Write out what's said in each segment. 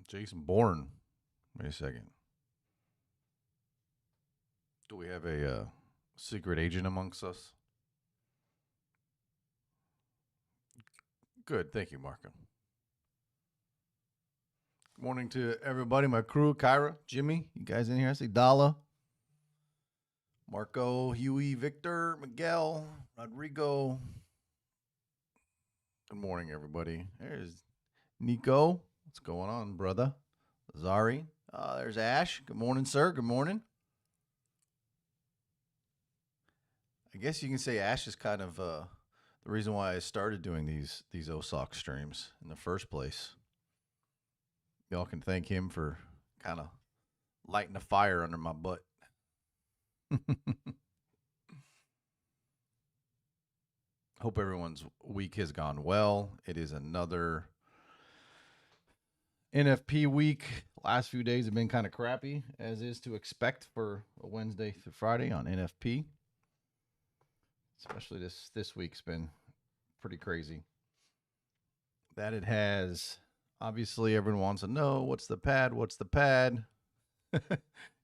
Jason Bourne. Wait a second. Do we have a secret agent amongst us? Good. Thank you, Marco. Good morning to everybody, my crew, Kyra, Jimmy. You guys in here? I see Dala, Marco, Huey, Victor, Miguel, Rodrigo. Good morning, everybody. There's Nico. What's going on, brother? Zari. There's Ash. Good morning, sir. Good morning. I guess you can say Ash is kind of the reason why I started doing these OSOK streams in the first place. Y'all can thank him for kind of lighting a fire under my butt. Hope everyone's week has gone well. It is another NFP week. Last few days have been kind of crappy, as is to expect for a Wednesday through Friday on NFP. Especially this week's been pretty crazy. That it has. Obviously, everyone wants to know what's the pad. What's the pad?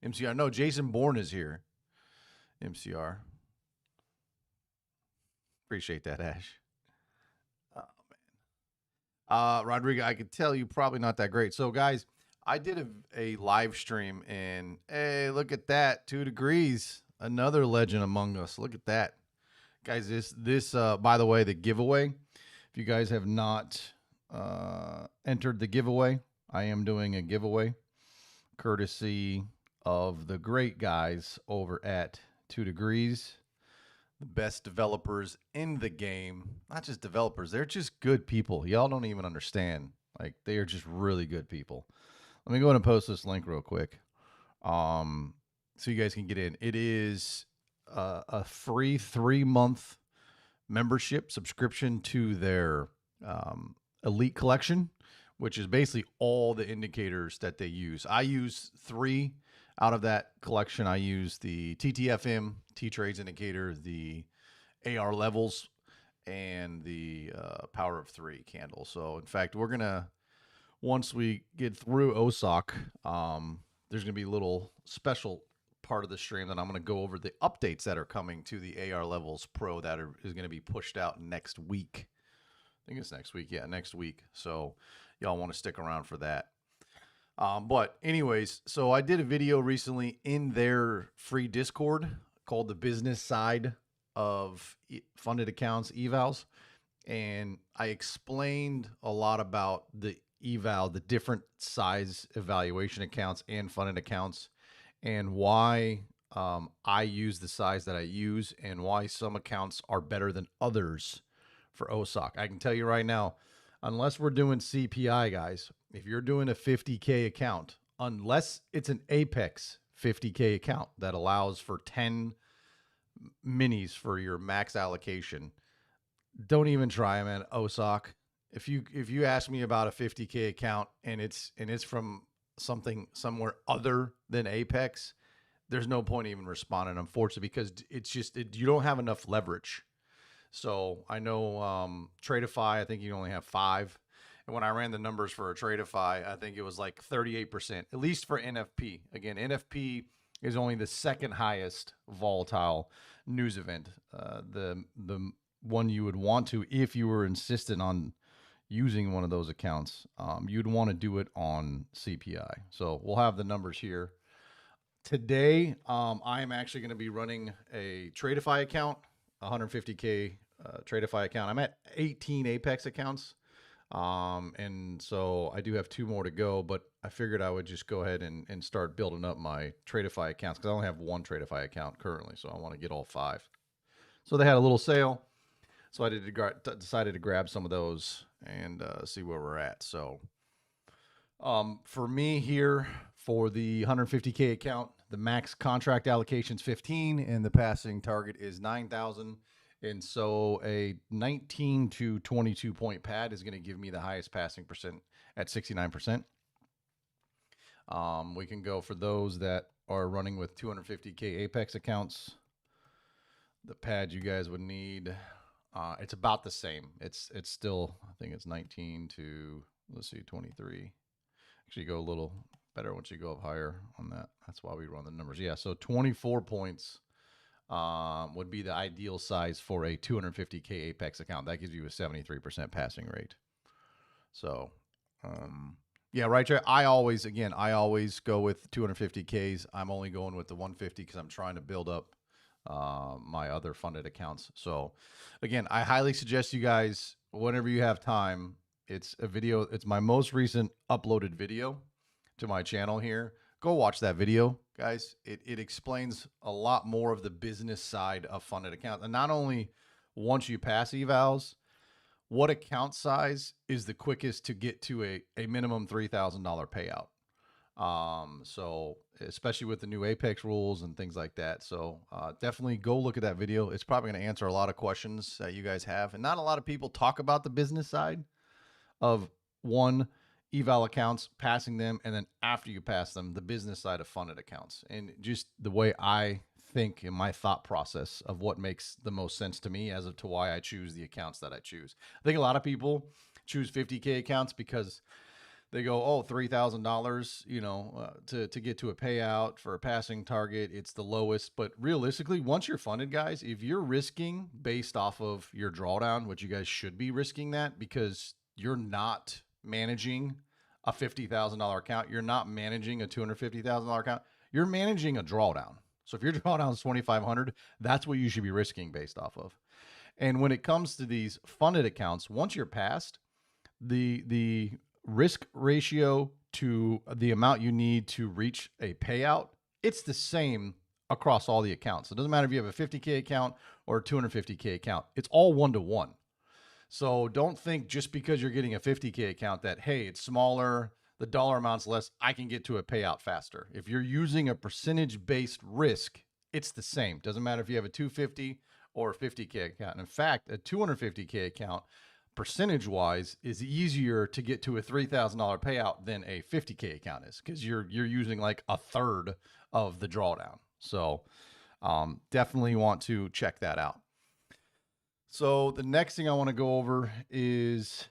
MCR. No, Jason Bourne is here. MCR. Appreciate that, Ash. Oh man. Rodrigo, I could tell you probably not that great. So, guys, I did a live stream, and hey, look at that, Toodegrees, another legend among us. Look at that, guys. This by the way, the giveaway. If you guys have not entered the giveaway, I am doing a giveaway, courtesy of the great guys over at Toodegrees, the best developers in the game. Not just developers, they're just good people. Y'all don't even understand. Like, they are just really good people. Let me go ahead and post this link real quick, so you guys can get in. It is a free 3-month membership subscription to their Elite Collection, which is basically all the indicators that they use. I use 3 out of that collection. I use the TTFM, T-Trades indicator, the AR levels, and the Power of 3 candle. So, in fact, we're going to, once we get through OSOK, there's going to be a little special part of the stream that I'm going to go over the updates that are coming to the AR Levels Pro that is going to be pushed out next week. I think it's next week. Yeah, next week. So y'all want to stick around for that. But anyways, so I did a video recently in their free Discord called the business side of funded accounts evals. And I explained a lot about the eval, the different size evaluation accounts and funded accounts, and why I use the size that I use, and why some accounts are better than others for OSOK. I can tell you right now, unless we're doing CPI, guys, if you're doing a 50K account, unless it's an Apex 50K account that allows for 10 minis for your max allocation, don't even try, man. OSOK. If you ask me about a 50K account and it's from somewhere other than Apex, there's no point even responding, unfortunately, because it's just you don't have enough leverage. So I know Tradeify, I think you only have 5. And when I ran the numbers for a Tradeify, I think it was like 38%, at least for NFP. Again, NFP is only the second highest volatile news event. The one you would want to, if you were insistent on using one of those accounts, you'd want to do it on CPI. So we'll have the numbers here. Today, I am actually going to be running a Tradeify account, 150K Tradeify account. I'm at 18 Apex accounts. And so I do have 2 more to go, but I figured I would just go ahead and start building up my Tradeify accounts, because I only have 1 Tradeify account currently, so I want to get all 5. So they had a little sale, so I decided to grab some of those and see where we're at. So for me here, for the 150K account, the max contract allocation is 15, and the passing target is 9,000. And so a 19 to 22 point pad is going to give me the highest passing percent at 69%. We can go for those that are running with 250K Apex accounts. The pad you guys would need, it's about the same. It's still, I think it's 19 to, let's see, 23. Actually, go a little better once you go up higher on that. That's why we run the numbers. Yeah, so 24 points would be the ideal size for a 250K Apex account. That gives you a 73% passing rate. So, yeah, right, Trey. I always go with 250Ks. I'm only going with the 150 because I'm trying to build up my other funded accounts. So, again, I highly suggest you guys, whenever you have time, it's a video. It's my most recent uploaded video to my channel here. Go watch that video, guys. It explains a lot more of the business side of funded accounts. And not only once you pass evals, what account size is the quickest to get to a minimum $3,000 payout. So especially with the new Apex rules and things like that. So definitely go look at that video. It's probably going to answer a lot of questions that you guys have. And not a lot of people talk about the business side of one eval accounts, passing them, and then after you pass them, the business side of funded accounts. And just the way I think in my thought process of what makes the most sense to me as to why I choose the accounts that I choose. I think a lot of people choose 50K accounts because they go, oh, $3,000, to get to a payout for a passing target. It's the lowest. But realistically, once you're funded, guys, if you're risking based off of your drawdown, which you guys should be risking that because you're not managing a $50,000 account, you're not managing a $250,000 account, you're managing a drawdown. So if your drawdown is 2,500, that's what you should be risking based off of. And when it comes to these funded accounts, once you're past, the risk ratio to the amount you need to reach a payout, it's the same across all the accounts. It doesn't matter if you have a 50K account or a 250K account. It's all 1-to-1. So don't think just because you're getting a 50K account that, hey, it's smaller, the dollar amount's less, I can get to a payout faster. If you're using a percentage-based risk, it's the same. Doesn't matter if you have a 250 or a 50K account. In fact, a 250K account, percentage-wise, is easier to get to a $3,000 payout than a 50K account is because you're using like a third of the drawdown. So definitely want to check that out. So the next thing I want to go over is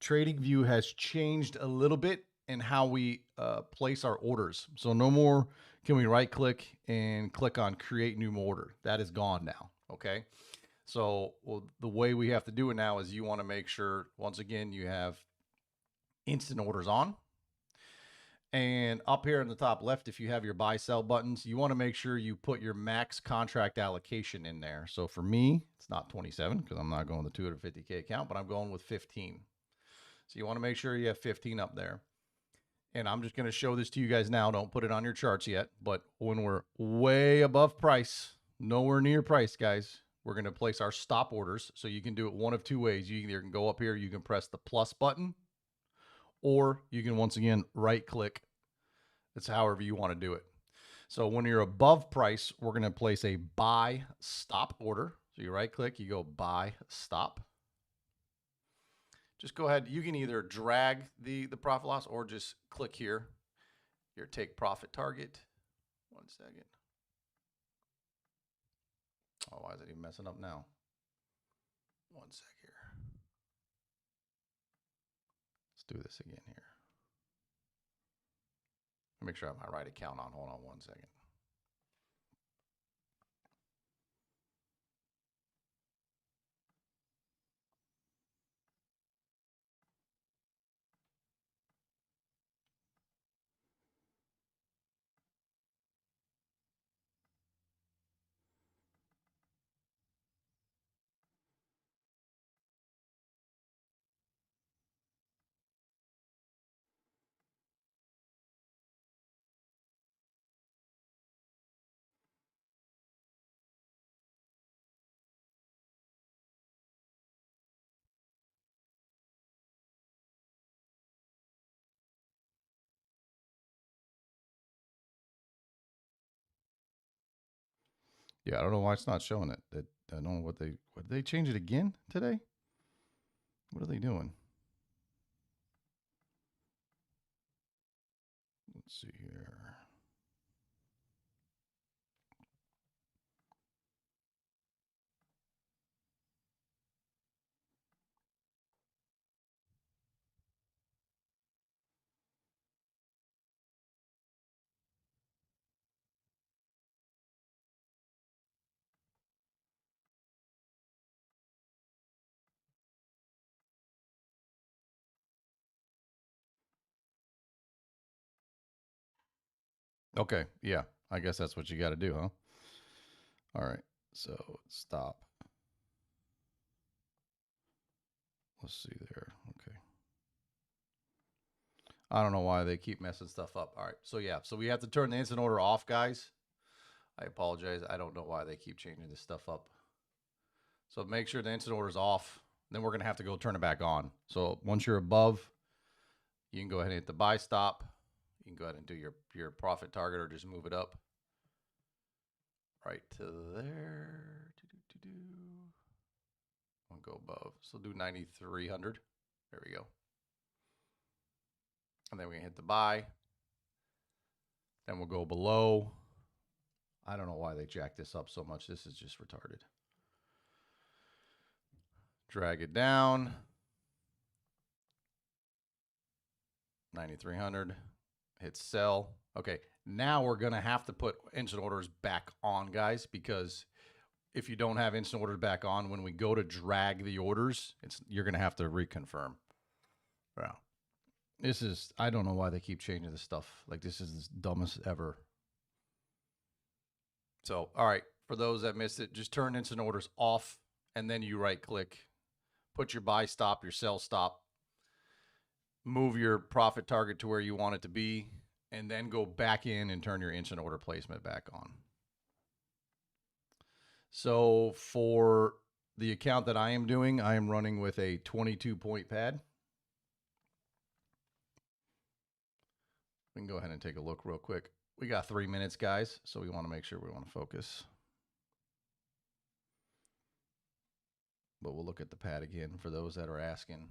TradingView has changed a little bit in how we place our orders. So no more can we right click and click on create new order. That is gone now. Okay. So the way we have to do it now is you want to make sure, once again, you have instant orders on. And up here in the top left, if you have your buy sell buttons, you want to make sure you put your max contract allocation in there. So for me, it's not 27 because I'm not going the 250K account, but I'm going with 15. So you want to make sure you have 15 up there. And I'm just going to show this to you guys now. Don't put it on your charts yet. But when we're way above price, nowhere near price, guys, we're going to place our stop orders. So you can do it one of two ways. You either can go up here, you can press the plus button, or you can once again right click. It's however you want to do it. So when you're above price, we're going to place a buy stop order. So you right click, you go buy stop. Just go ahead. You can either drag the profit loss or just click here, your take profit target. 1 second. Oh, why is it even messing up now? 1 sec here. Let's do this again here. Make sure I have my right account on. Hold on 1 second. Yeah, I don't know why it's not showing it. I don't know what they change it again today? What are they doing? Let's see here. Okay. Yeah. I guess that's what you got to do, huh? All right. So stop. Let's see there. Okay. I don't know why they keep messing stuff up. All right. So yeah. So we have to turn the instant order off, guys. I apologize. I don't know why they keep changing this stuff up. So make sure the instant order is off. Then we're going to have to go turn it back on. So once you're above, you can go ahead and hit the buy stop. You can go ahead and do your profit target or just move it up right to there. I'll go above. So do 9,300. There we go. And then we can hit the buy. Then we'll go below. I don't know why they jacked this up so much. This is just retarded. Drag it down. 9,300. Hit sell. Okay, now we're going to have to put instant orders back on, guys, because if you don't have instant orders back on, when we go to drag the orders, you're going to have to reconfirm. Wow. This is, I don't know why they keep changing this stuff. Like, this is the dumbest ever. So, all right, for those that missed it, just turn instant orders off, and then you right-click, put your buy stop, your sell stop, move your profit target to where you want it to be, and then go back in and turn your instant order placement back on. So for the account that I am doing, I am running with a 22-point pad. We can go ahead and take a look real quick. We got 3 minutes, guys, so we want to make sure we want to focus. But we'll look at the pad again for those that are asking.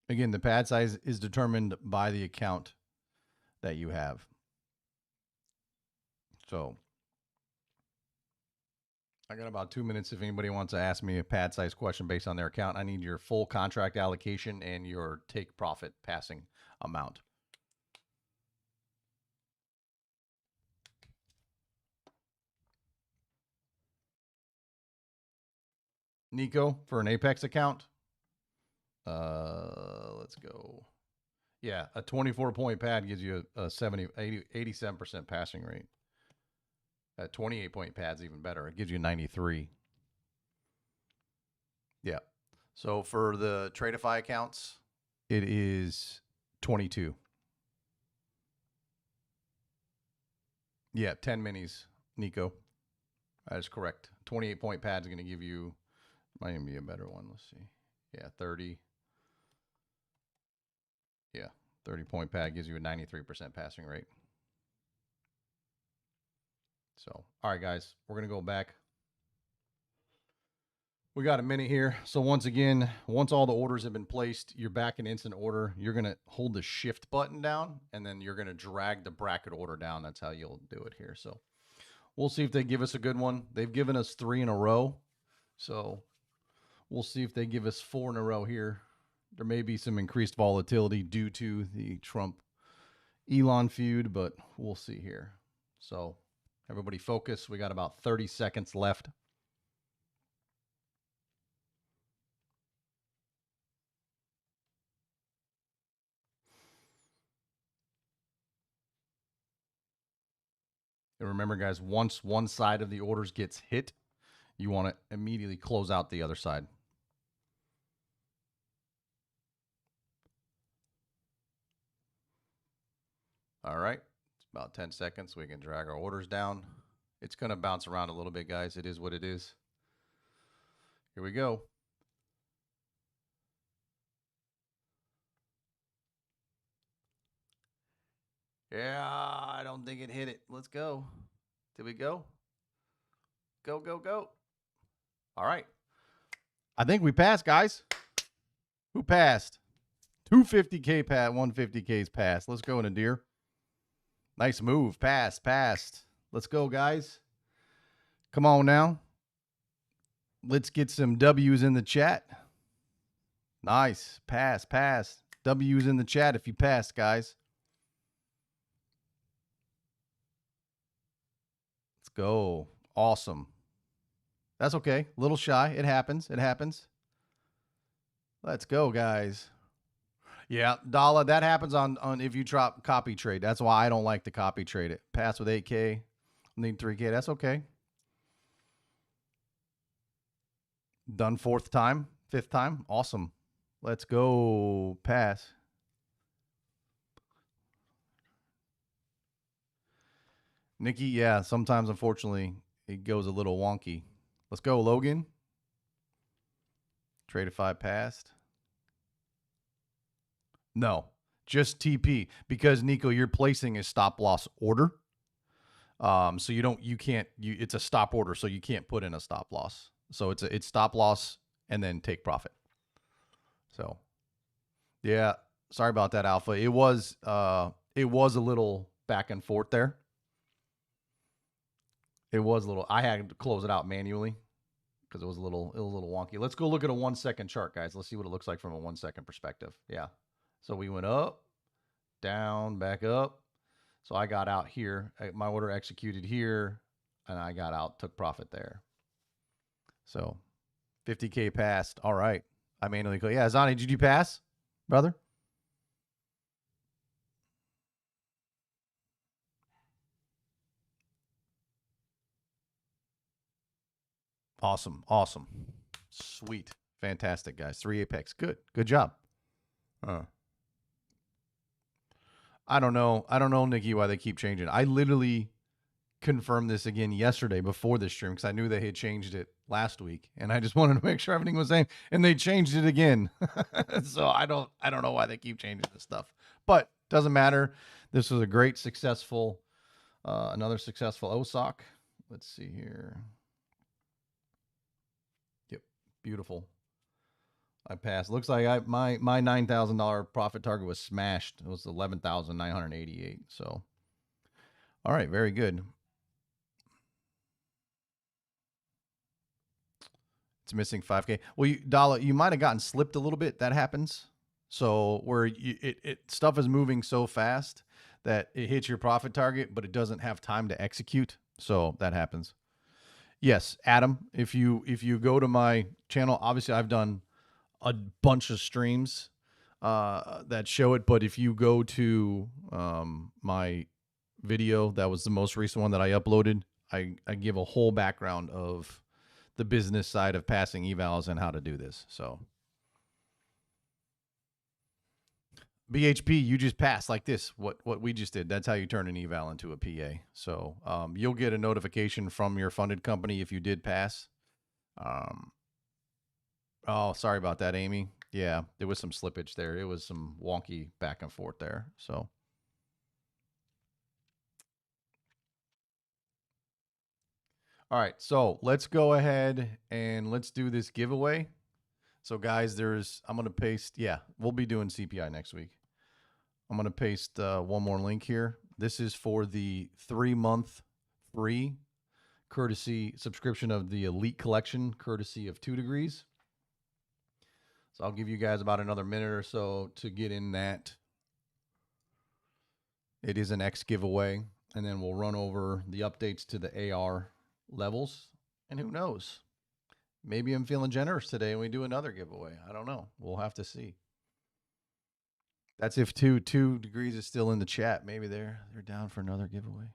Again, the pad size is determined by the account that you have. So I got about 2 minutes if anybody wants to ask me a pad size question based on their account. I need your full contract allocation and your take profit passing amount. Nico, for an Apex account, let's go. Yeah, a 24-point pad gives you a 87% passing rate. A 28-point pad's even better. It gives you 93. Yeah. So for the Tradeify accounts, it is 22. Yeah, 10 minis, Nico. That is correct. 28-point pad is going to give you, might even be a better one. Let's see. Yeah, 30. Yeah, 30-point pad gives you a 93% passing rate. So, all right, guys, we're going to go back. We got a minute here. So once again, once all the orders have been placed, you're back in instant order. You're going to hold the shift button down, and then you're going to drag the bracket order down. That's how you'll do it here. So we'll see if they give us a good one. They've given us 3 in a row. So we'll see if they give us 4 in a row here. There may be some increased volatility due to the Trump-Elon feud, but we'll see here. So everybody focus. We got about 30 seconds left. And remember, guys, once one side of the orders gets hit, you want to immediately close out the other side. All right. It's about 10 seconds. We can drag our orders down. It's going to bounce around a little bit, guys. It is what it is. Here we go. Yeah, I don't think it hit it. Let's go. Did we go? Go, go, go. All right. I think we passed, guys. Who passed? 250K pat, 150K's passed. Let's go, Nadir. Nice move. Passed, passed. Let's go, guys. Come on now. Let's get some W's in the chat. Nice. Pass, pass. W's in the chat if you passed, guys. Let's go. Awesome. That's okay. A little shy. It happens. It happens. Let's go, guys. Yeah, Dala, that happens on if you drop copy trade. That's why I don't like to copy trade it. Pass with 8K, need 3K. That's okay. Done fourth time, fifth time. Awesome. Let's go. Pass. Nikki, yeah, sometimes unfortunately it goes a little wonky. Let's go, Logan. Trade 5 passed. No, just TP because Nico, you're placing a stop loss order. So you can't, it's a stop order, so you can't put in a stop loss. So it's stop loss and then take profit. So yeah, sorry about that, Alpha. It was a little back and forth there. It was a little. I had to close it out manually because it was a little wonky. Let's go look at a 1 second chart, guys. Let's see what it looks like from a 1 second perspective. Yeah. So we went up, down, back up. So I got out here. My order executed here, and I got out, took profit there. So 50K passed. All right. I manually clicked. Yeah, Zani, did you pass, brother? Awesome. Awesome. Sweet. Fantastic, guys. 3 Apex. Good. Good job. Uh, I don't know. I don't know, Nikki, why they keep changing. I literally confirmed this again yesterday before this stream because I knew they had changed it last week, and I just wanted to make sure everything was same. And they changed it again, so I don't know why they keep changing this stuff, but doesn't matter. This was a great successful, another successful OSOK. Let's see here. Yep, beautiful. I passed. Looks like my $9,000 profit target was smashed. It was 11,988. So, all right, very good. It's missing 5K. Well, Dala, you might have gotten slipped a little bit. That happens. So where it stuff is moving so fast that it hits your profit target, but it doesn't have time to execute. So that happens. Yes, Adam. If you go to my channel, obviously I've done a bunch of streams that show it. But if you go to my video, that was the most recent one that I uploaded. I give a whole background of the business side of passing evals and how to do this. So BHP, you just pass like this. What we just did. That's how you turn an eval into a PA. So you'll get a notification from your funded company if you did pass. Um, oh, sorry about that, Amy. Yeah, there was some slippage there. It was some wonky back and forth there. So all right, so let's go ahead and let's do this giveaway. So guys, I'm gonna paste. Yeah, we'll be doing CPI next week. I'm gonna paste one more link here. This is for the 3-month free courtesy subscription of the Elite Collection, courtesy of Toodegrees. So I'll give you guys about another minute or so to get in that. It is an X giveaway, and then we'll run over the updates to the AR levels. And who knows? Maybe I'm feeling generous today and we do another giveaway. I don't know. We'll have to see. That's if two degrees is still in the chat. Maybe they're down for another giveaway.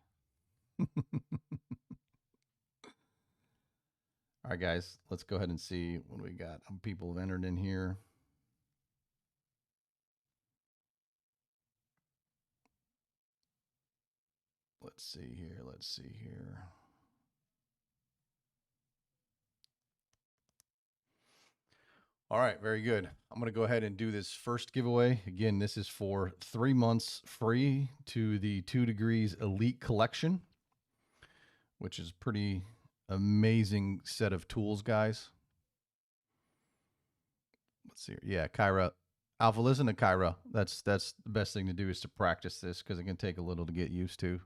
All right, guys, let's go ahead and see what we got. People have entered in here. Let's see here. Let's see here. All right, very good. I'm going to go ahead and do this first giveaway. Again, this is for 3 months free to the Toodegrees Elite Collection, which is pretty amazing set of tools, guys. Let's see. Yeah, Kyra. Alpha, listen to Kyra. That's the best thing to do is to practice this because it can take a little to get used to.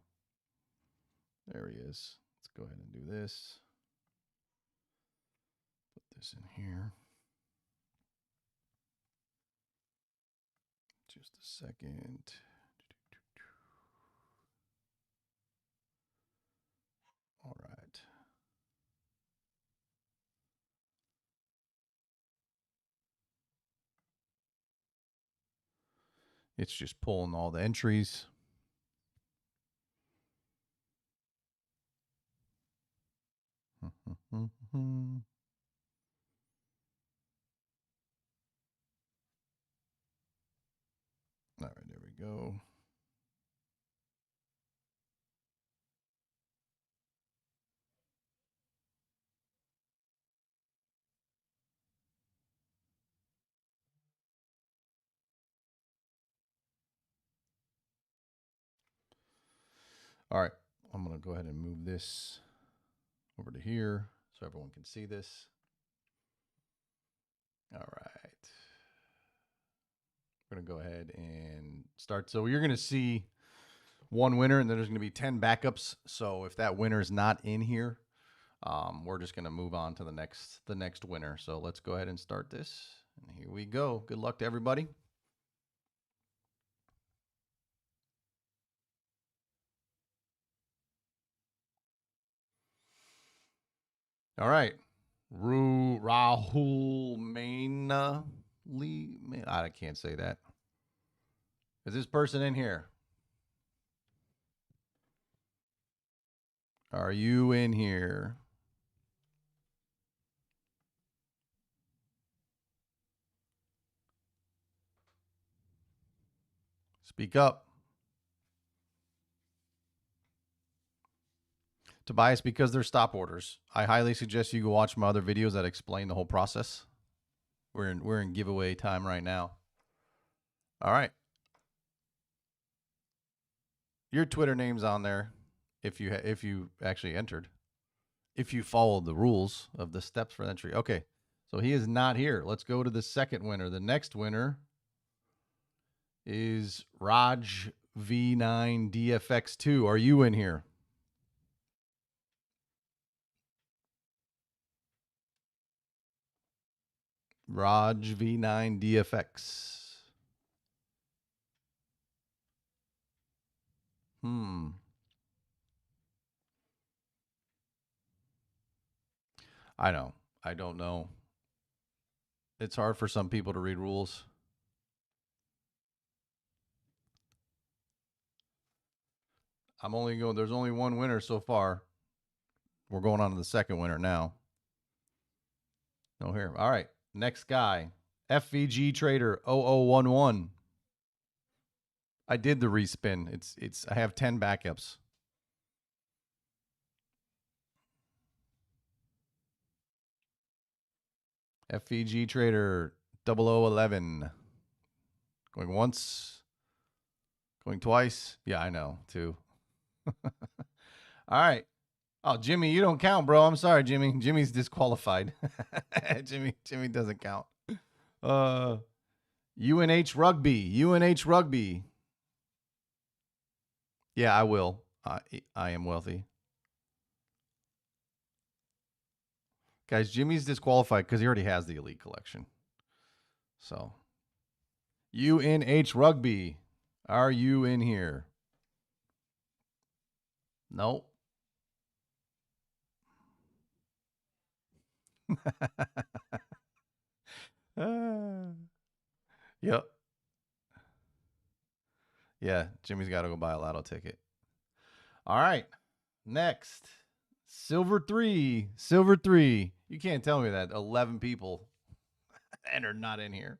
There he is. Let's go ahead and do this. Put this in here. Just a second. All right. It's just pulling all the entries. All right, there we go. All right, I'm going to go ahead and move this over to here so everyone can see this. All right. We're going to go ahead and start. So you're going to see one winner, and then there's going to be 10 backups. So if that winner is not in here, we're just going to move on to the next winner. So let's go ahead and start this. And here we go. Good luck to everybody. All right. Rahul Maina Lee. I can't say that. Is this person in here? Are you in here? Speak up. Tobias, because they're stop orders, I highly suggest you go watch my other videos that explain the whole process. We're in giveaway time right now. All right. Your Twitter name's on there if you actually entered. If you followed the rules of the steps for entry. Okay. So he is not here. Let's go to the second winner. The next winner is Raj V9 DFX2. Are you in here? Raj V9 DFX. I know. I don't know. It's hard for some people to read rules. There's only one winner so far. We're going on to the second winner now. No here. All right. Next guy. FVG Trader 0011. I did the respin. I have 10 backups. FVG Trader 0011. Going once. Going twice. Yeah, I know, too. All right. Oh, Jimmy, you don't count, bro. I'm sorry, Jimmy. Jimmy's disqualified. Jimmy doesn't count. UNH Rugby. Yeah, I will. I am wealthy. Guys, Jimmy's disqualified because he already has the Elite Collection. So, UNH Rugby. Are you in here? Nope. Yep. Yeah, Jimmy's got to go buy a lotto ticket. All right. Next. Silver 3. You can't tell me that 11 people entered not in here.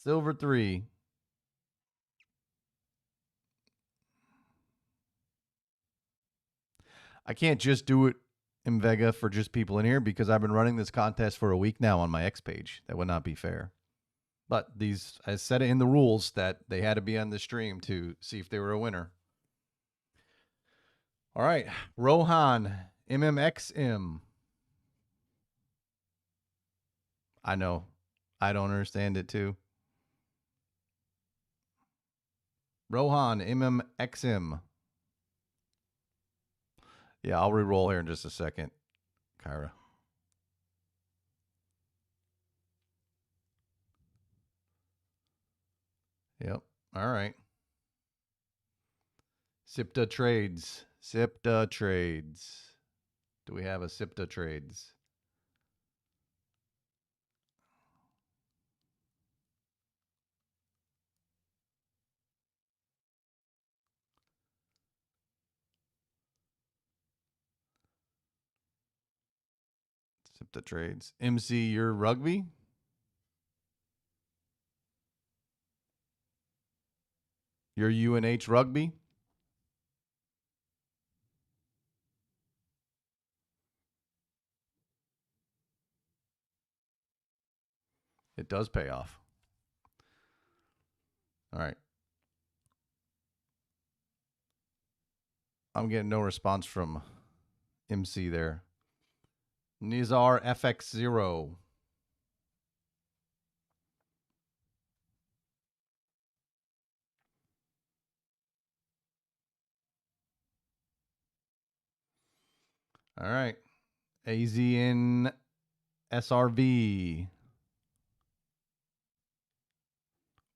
Silver 3. I can't just do it in Vega for just people in here because I've been running this contest for a week now on my X page. That would not be fair. But I said it in the rules that they had to be on the stream to see if they were a winner. All right. Rohan, MMXM. I know. I don't understand it too. Rohan, MMXM. Yeah, I'll re-roll here in just a second, Kyra. Yep. All right. SIPTA Trades. Do we have a SIPTA Trades? Tip the trades. MC, you're rugby? You're UNH rugby? It does pay off. All right. I'm getting no response from MC there. Nizar FX0. All right. AZN SRV.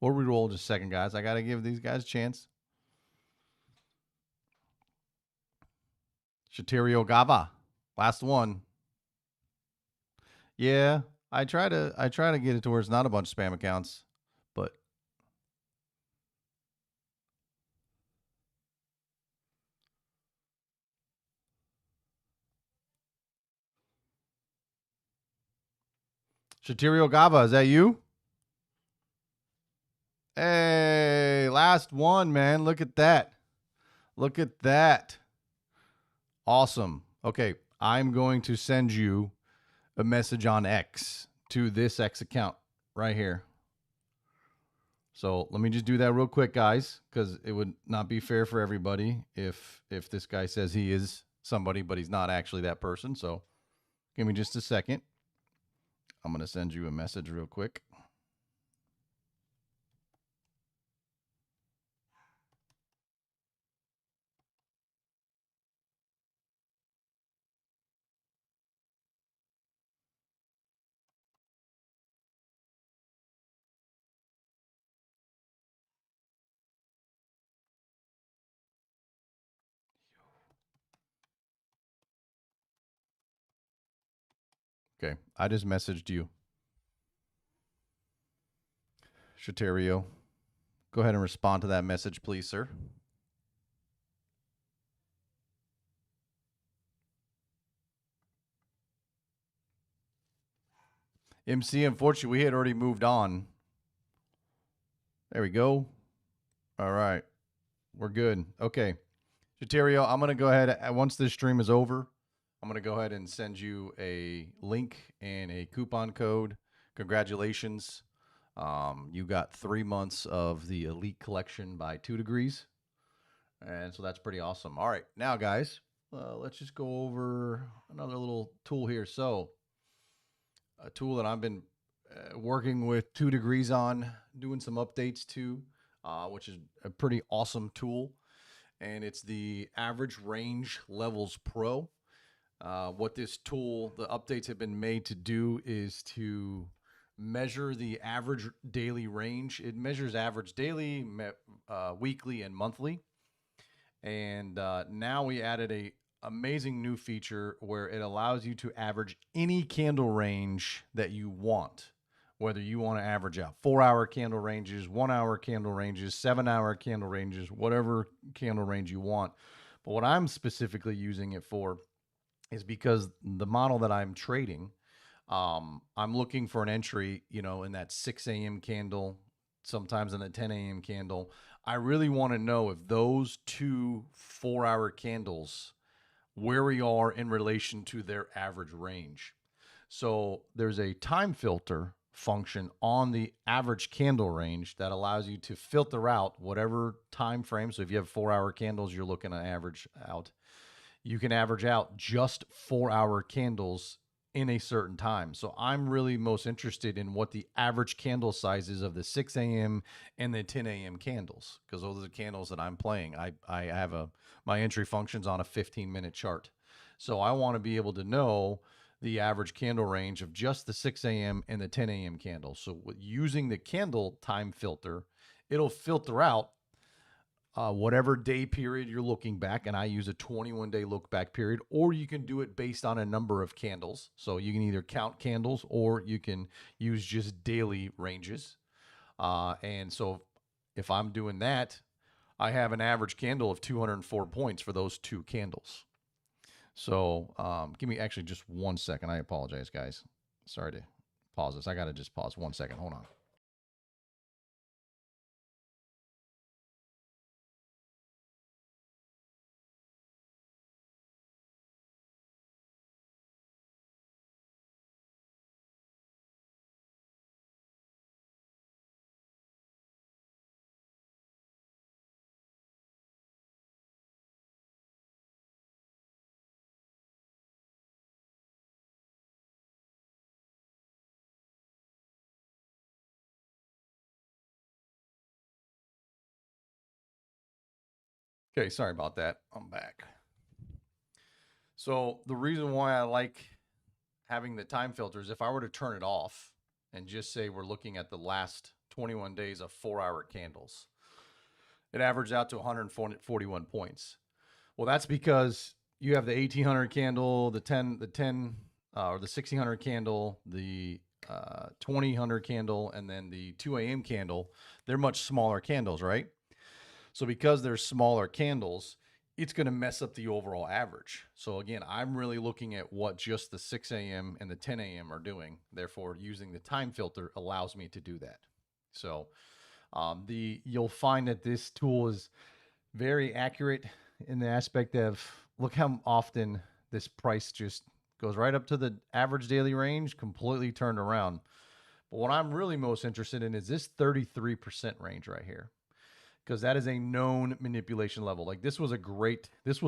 We'll re-roll just a second, guys. I got to give these guys a chance. Shatirio Gava. Last one. Yeah, I try to get it to where it's not a bunch of spam accounts, but Shatirio Gava, is that you? Hey, last one, man. Look at that. Look at that. Awesome. Okay, I'm going to send you a message on X to this X account right here. So let me just do that real quick, guys, because it would not be fair for everybody if this guy says he is somebody, but he's not actually that person. So give me just a second. I'm going to send you a message real quick. Okay, I just messaged you. Shatario, go ahead and respond to that message, please, sir. MC, unfortunately, we had already moved on. There we go. All right. We're good. Okay. Shatario, I'm going to go ahead. Once this stream is over, I'm going to go ahead and send you a link and a coupon code. Congratulations. You got 3 months of the Elite Collection by Toodegrees. And so that's pretty awesome. All right. Now, guys, let's just go over another little tool here. So, a tool that I've been working with Toodegrees on, doing some updates to, which is a pretty awesome tool. And it's the Average Range Levels Pro. What this tool, the updates have been made to do is to measure the average daily range. It measures average daily, weekly, and monthly. And now we added a amazing new feature where it allows you to average any candle range that you want. Whether you want to average out 4-hour candle ranges, 1-hour candle ranges, 7-hour candle ranges, whatever candle range you want. But what I'm specifically using it for is because the model that I'm trading, I'm looking for an entry, in that 6 a.m. candle, sometimes in the 10 a.m. candle. I really want to know if those two 4-hour candles, where we are in relation to their average range. So there's a time filter function on the average candle range that allows you to filter out whatever time frame. So if you have 4-hour candles, you're looking to average out. You can average out just 4-hour candles in a certain time. So I'm really most interested in what the average candle size is of the 6 a.m. and the 10 a.m. candles, because those are the candles that I'm playing. I have my entry functions on a 15-minute chart. So I want to be able to know the average candle range of just the 6 a.m. and the 10 a.m. candles. So using the candle time filter, it'll filter out whatever day period you're looking back, and I use a 21-day look back period, or you can do it based on a number of candles. So you can either count candles or you can use just daily ranges. And so if I'm doing that, I have an average candle of 204 points for those two candles. So give me actually just 1 second. I apologize, guys. Sorry to pause this. I got to just pause 1 second. Hold on. Okay, sorry about that. I'm back. So the reason why I like having the time filters, if I were to turn it off and just say we're looking at the last 21 days of 4-hour candles, it averaged out to 141 points. Well, that's because you have the 1800 candle, the 10, or the 1600 candle, the 2000 candle, and then the 2 a.m. candle. They're much smaller candles, right? So because they're smaller candles, it's going to mess up the overall average. So again, I'm really looking at what just the 6 a.m. and the 10 a.m. are doing. Therefore, using the time filter allows me to do that. So you'll find that this tool is very accurate in the aspect of look how often this price just goes right up to the average daily range, completely turned around. But what I'm really most interested in is this 33% range right here, because that is a known manipulation level. Like this was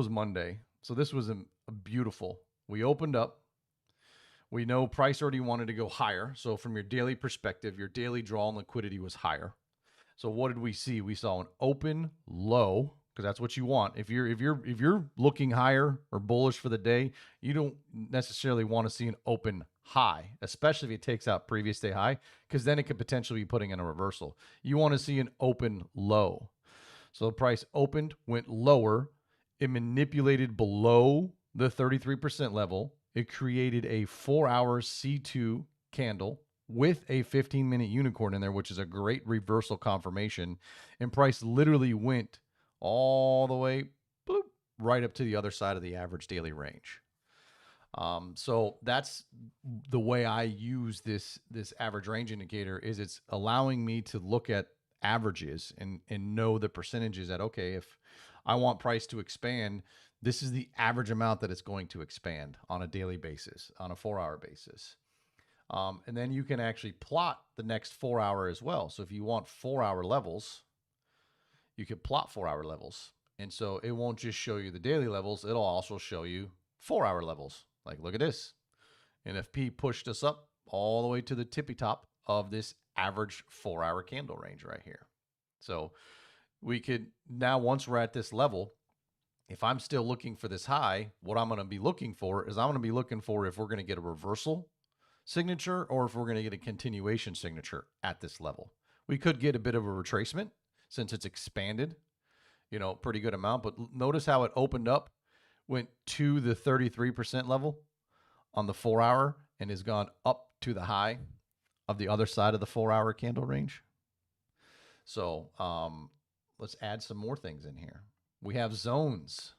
Monday. So this was a beautiful. We opened up. We know price already wanted to go higher. So from your daily perspective, your daily draw and liquidity was higher. So what did we see? We saw an open low, because that's what you want. If you're looking higher or bullish for the day, you don't necessarily want to see an open high, especially if it takes out previous day high, because then it could potentially be putting in a reversal. You want to see an open low. So the price opened, went lower, it manipulated below the 33% level. It created a 4-hour C2 candle with a 15-minute unicorn in there, which is a great reversal confirmation. And price literally went all the way bloop, right up to the other side of the average daily range. So that's the way I use this average range indicator. Is it's allowing me to look at averages and know the percentages that, okay, if I want price to expand, this is the average amount that it's going to expand on a daily basis, on a 4-hour basis. And then you can actually plot the next 4-hour as well. So if you want 4-hour levels, you could plot 4-hour levels. And so it won't just show you the daily levels, it'll also show you 4-hour levels. Like, look at this. NFP pushed us up all the way to the tippy top of this average 4-hour candle range right here. So we could now, once we're at this level, if I'm still looking for this high, what I'm going to be looking for is I'm going to be looking for if we're going to get a reversal signature or if we're going to get a continuation signature at this level. We could get a bit of a retracement since it's expanded, pretty good amount. But notice how it opened up, went to the 33% level on the 4-hour and has gone up to the high of the other side of the 4-hour candle range. So let's add some more things in here. We have zones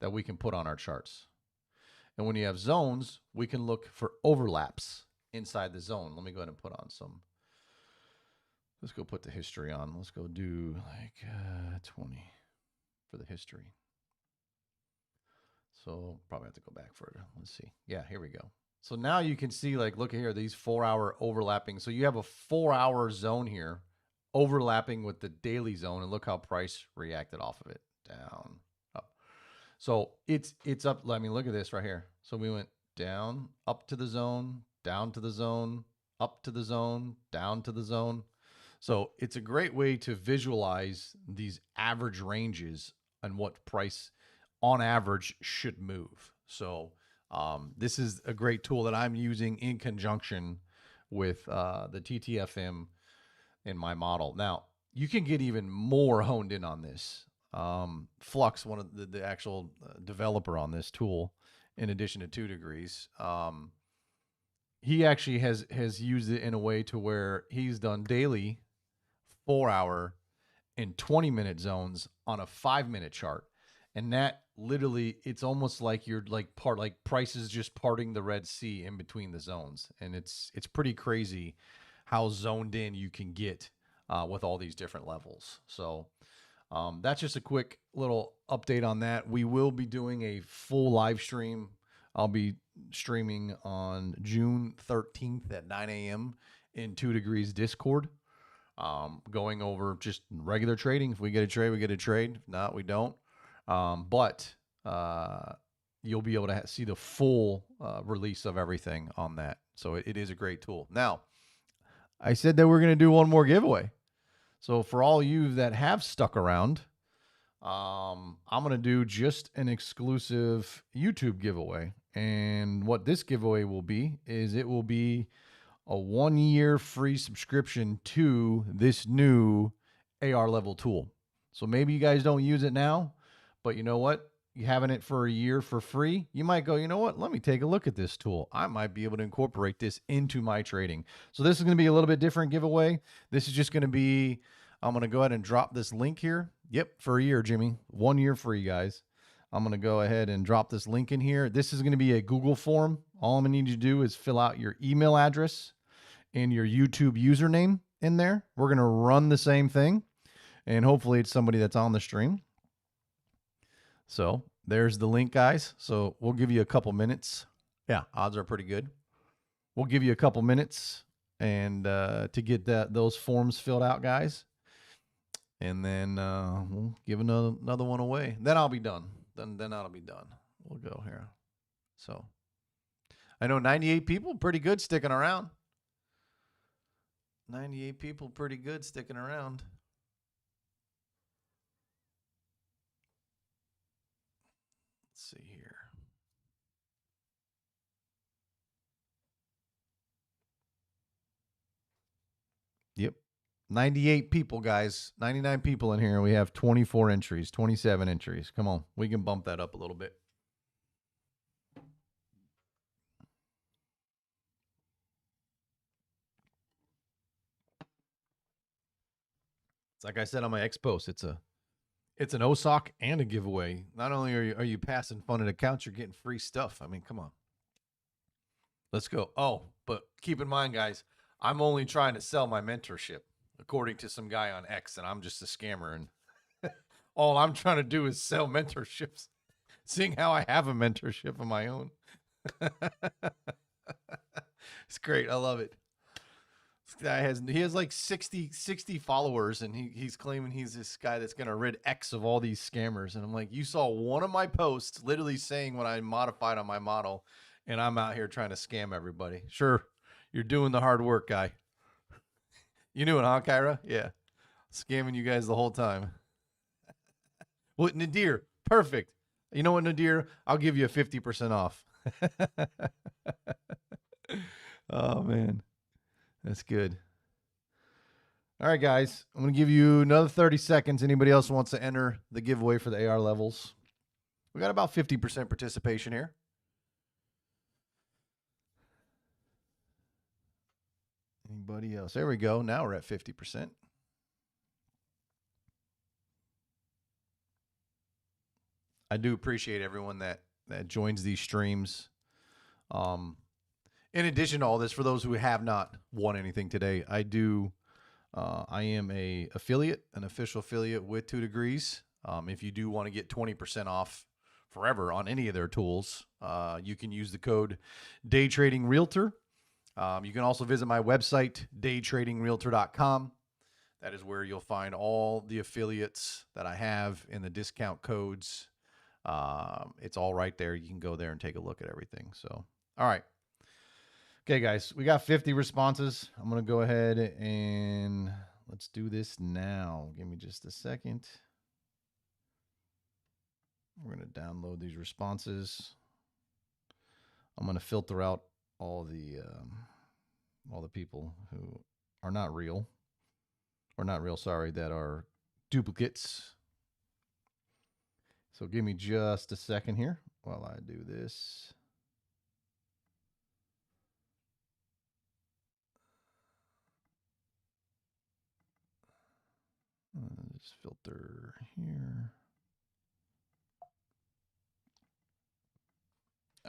that we can put on our charts. And when you have zones, we can look for overlaps inside the zone. Let me go ahead and put on some. Let's go put the history on. Let's go do like 20 for the history. So probably have to go back further. Let's see. Yeah, here we go. So now you can see, like, look here, these 4-hour overlapping. So you have a 4-hour zone here overlapping with the daily zone, and look how price reacted off of it. Down, up. So it's up. I mean, look at this right here. So we went down, up to the zone, down to the zone, up to the zone, down to the zone. So it's a great way to visualize these average ranges and what price on average should move. So this is a great tool that I'm using in conjunction with the TTFM in my model. Now, you can get even more honed in on this. Flux, one of the actual developer on this tool, in addition to Toodegrees, he actually has used it in a way to where he's done daily 4-hour and 20-minute zones on a 5-minute chart. And that literally it's almost like you're like prices just parting the Red Sea in between the zones, and it's pretty crazy how zoned in you can get with all these different levels. So that's just a quick little update on that. We will be doing a full live stream. I'll be streaming on June 13th at 9 a.m. in 2Degrees Discord, going over just regular trading. If we get a trade, we get a trade. If not, we don't. But you'll be able to see the full release of everything on that. So it is a great tool. Now, I said that we're going to do one more giveaway. So for all you that have stuck around, I'm going to do just an exclusive YouTube giveaway. And what this giveaway will be is it will be a 1-year free subscription to this new AR level tool. So maybe you guys don't use it now, but you know what? You having it for a year for free, you might go, you know what? Let me take a look at this tool. I might be able to incorporate this into my trading. So this is going to be a little bit different giveaway. This is just going to be, I'm going to go ahead and drop this link here. Yep, for a year, Jimmy. 1 year free, guys. I'm going to go ahead and drop this link in here. This is going to be a Google form. All I'm going to need you to do is fill out your email address and your YouTube username in there. We're going to run the same thing, and hopefully it's somebody that's on the stream. So there's the link, guys. So we'll give you a couple minutes. Yeah, odds are pretty good. We'll give you a couple minutes and to get those forms filled out, guys. And then we'll give another one away. Then I'll be done. Then I'll be done. We'll go here. So I know 98 people, pretty good sticking around. 98 people, pretty good sticking around. Let's see here. Yep. 98 people, guys. 99 people in here. We have 24 entries, 27 entries. Come on. We can bump that up a little bit. It's like I said on my X post, it's an OSOK and a giveaway. Not only are you passing funded accounts, you're getting free stuff. I mean, come on. Let's go. Oh, but keep in mind, guys, I'm only trying to sell my mentorship, according to some guy on X, and I'm just a scammer. And all I'm trying to do is sell mentorships, seeing how I have a mentorship of my own. It's great. I love it. This guy has like 60 followers, and he's claiming he's this guy that's gonna rid X of all these scammers. And I'm like, you saw one of my posts literally saying what I modified on my model, and I'm out here trying to scam everybody. Sure, you're doing the hard work, guy. You knew it, huh, Kyra? Yeah, scamming you guys the whole time. Well, Nadir, perfect. You know what, Nadir? I'll give you a 50% off. Oh man. That's good. All right, guys. I'm going to give you another 30 seconds. Anybody else wants to enter the giveaway for the AR levels? We got about 50% participation here. Anybody else? There we go. Now we're at 50%. I do appreciate everyone that joins these streams. In addition to all this, for those who have not won anything today, I am an official affiliate with 2Degrees. If you do want to get 20% off forever on any of their tools, you can use the code DayTradingRealtor. You can also visit my website, daytradingrealtor.com. That is where you'll find all the affiliates that I have in the discount codes. It's all right there. You can go there and take a look at everything. So, all right. Okay, guys, we got 50 responses. I'm going to go ahead and let's do this now. Give me just a second. We're going to download these responses. I'm going to filter out all the people who are not real, that are duplicates. So give me just a second here while I do this. Just filter here.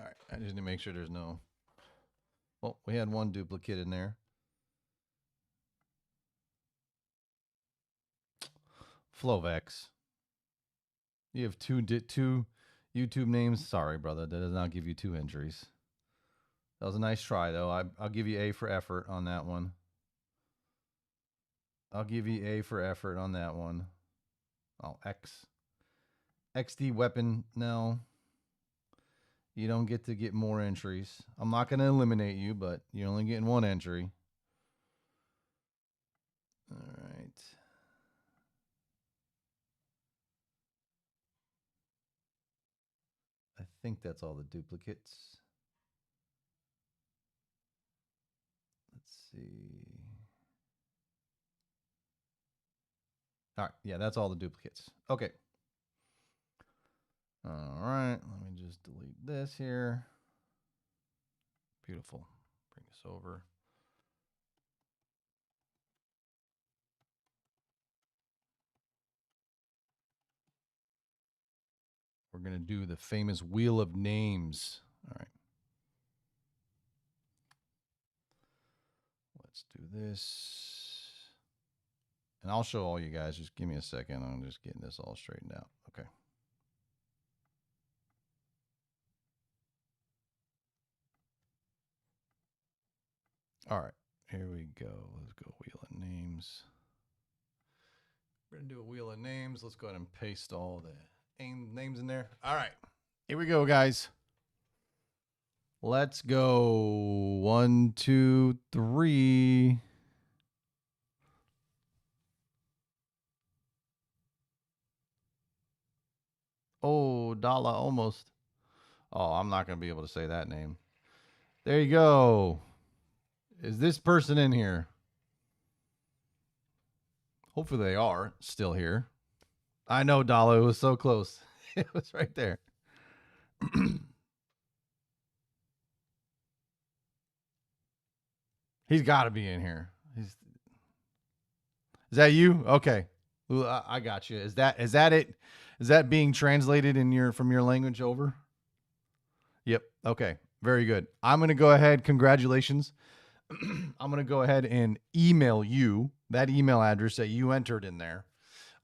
All right. I just need to make sure there's no. Well, we had one duplicate in there. Flovex. You have two YouTube names. Sorry, brother. That does not give you 2 entries. That was a nice try, though. I'll give you A for effort on that one. I'll give you A for effort on that one. Oh, X. XD weapon. No. You don't get to get more entries. I'm not going to eliminate you, but you're only getting 1 entry. All right. I think that's all the duplicates. Let's see. All right. Yeah, that's all the duplicates. Okay. All right. Let me just delete this here. Beautiful. Bring this over. We're going to do the famous wheel of names. All right. Let's do this. And I'll show all you guys. Just give me a second. I'm just getting this all straightened out. Okay. All right. Here we go. Let's go wheel of names. We're going to do a wheel of names. Let's go ahead and paste all the names in there. All right. Here we go, guys. Let's go. 1, 2, 3. Oh, Dala almost. Oh, I'm not going to be able to say that name. There you go. Is this person in here? Hopefully they are still here. I know, Dala. It was so close. It was right there. He's got to be in here. Is that you? Okay. Well, I got you. Is that it? Is that being translated in your from your language over? Yep. Okay. Very good. I'm going to go ahead. Congratulations. I'm going to go ahead and email you that email address that you entered in there,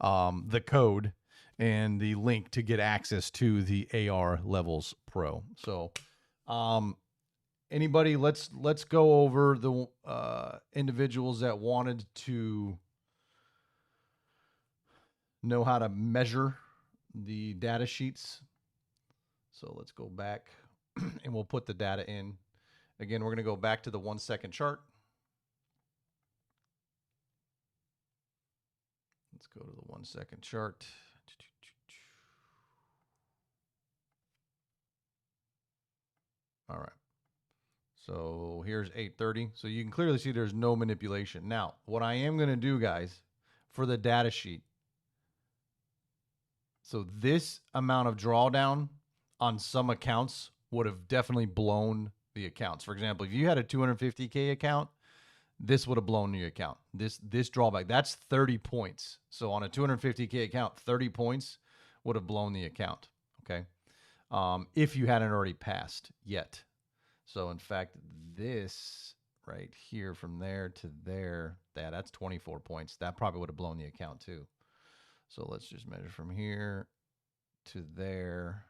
the code and the link to get access to the AR Levels Pro. So, anybody, let's go over the individuals that wanted to know how to measure the data sheets. So let's go back and we'll put the data in. Again, we're going to go back to the 1 second chart. Let's go to the 1 second chart. All right. So here's 8:30. So you can clearly see there's no manipulation. Now, what I am going to do, guys, for the data sheet. So this amount of drawdown on some accounts would have definitely blown the accounts. For example, if you had a 250K account, this would have blown your account. This drawback, that's 30 points. So on a 250K account, 30 points would have blown the account. Okay. If you hadn't already passed yet. So in fact, this right here from there to there, that's 24 points. That probably would have blown the account too. So let's just measure from here to there.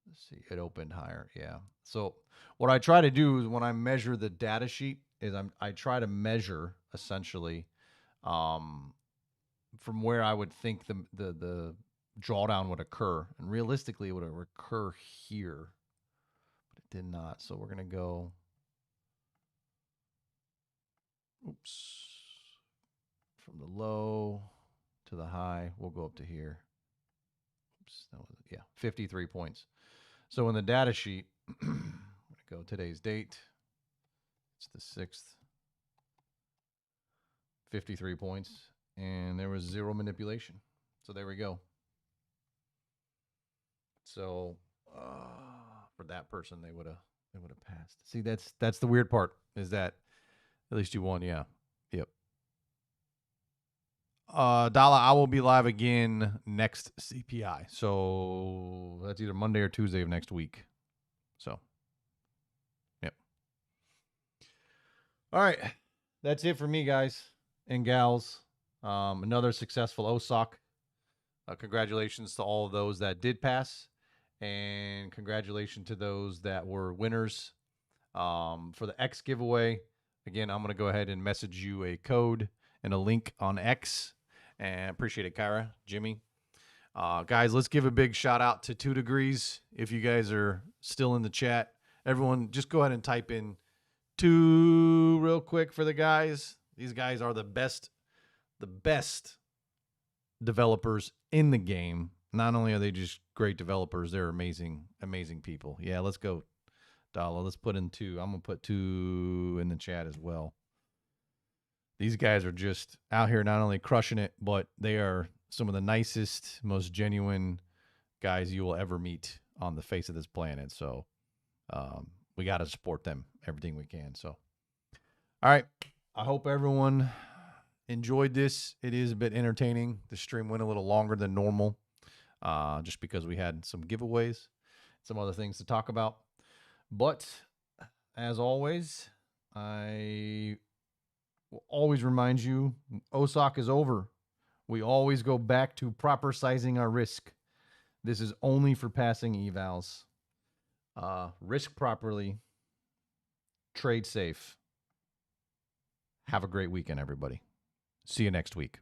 Let's see, it opened higher. Yeah. So what I try to do is when I measure the data sheet is I try to measure essentially from where I would think the drawdown would occur. And realistically, it would occur here, but it did not. So we're going to go, oops, from the low to the high. We'll go up to here. Oops, that was, yeah, 53 points. So in the data sheet, I'm going to go today's date. It's the 6th. 53 points. And there was 0 manipulation. So there we go. So for that person, they would have passed. See, that's the weird part is that at least you won. Yeah. Yep. Dala, I will be live again next CPI. So that's either Monday or Tuesday of next week. So, yep. All right. That's it for me, guys and gals. Another successful OSOK. Congratulations to all of those that did pass. And congratulations to those that were winners. For the X giveaway, again, I'm going to go ahead and message you a code and a link on X. And appreciate it, Kyra, Jimmy. Guys, let's give a big shout out to Toodegrees. If you guys are still in the chat, everyone just go ahead and type in 2 real quick for the guys. These guys are the best developers in the game. Not only are they just great developers, they're amazing people. Yeah, let's go, Dala. Let's put in 2. I'm going to put 2 in the chat as well. These guys are just out here not only crushing it, but they are some of the nicest, most genuine guys you will ever meet on the face of this planet. So we got to support them everything we can. So, all right. I hope everyone enjoyed this. It is a bit entertaining. The stream went a little longer than normal just because we had some giveaways, some other things to talk about. But as always, I will always remind you, OSOK is over. We always go back to proper sizing our risk. This is only for passing evals. Risk properly. Trade safe. Have a great weekend, everybody. See you next week.